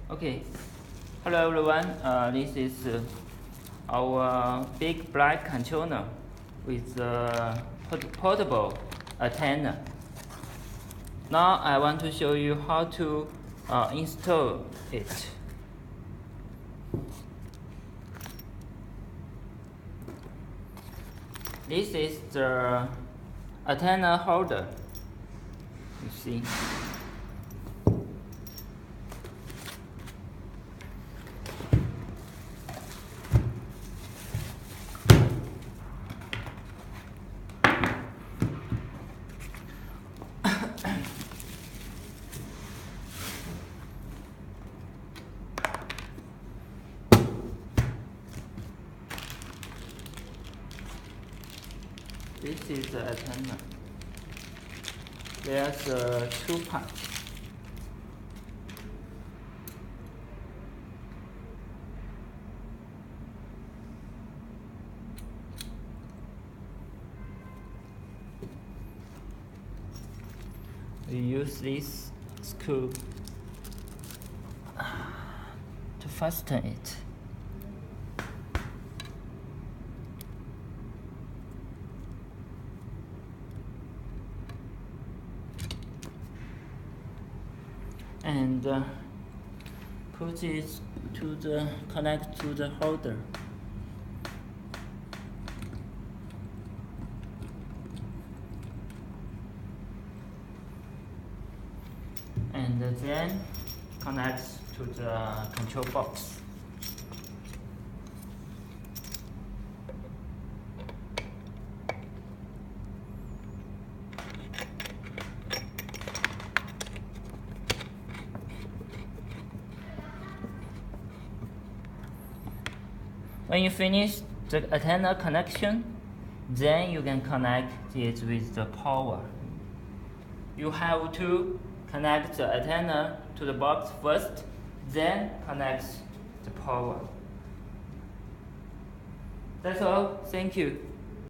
Okay, hello everyone. This is our big black controller with a portable antenna. Now I want to show you how to install it. This is the antenna holder. You see. This is the antenna. There's two parts. We use this screw to fasten it. And put it to the connect to the holder. And then connect to the control box. When you finish the antenna connection, then you can connect it with the power. You have to connect the antenna to the box first, then connect the power. That's all. Thank you.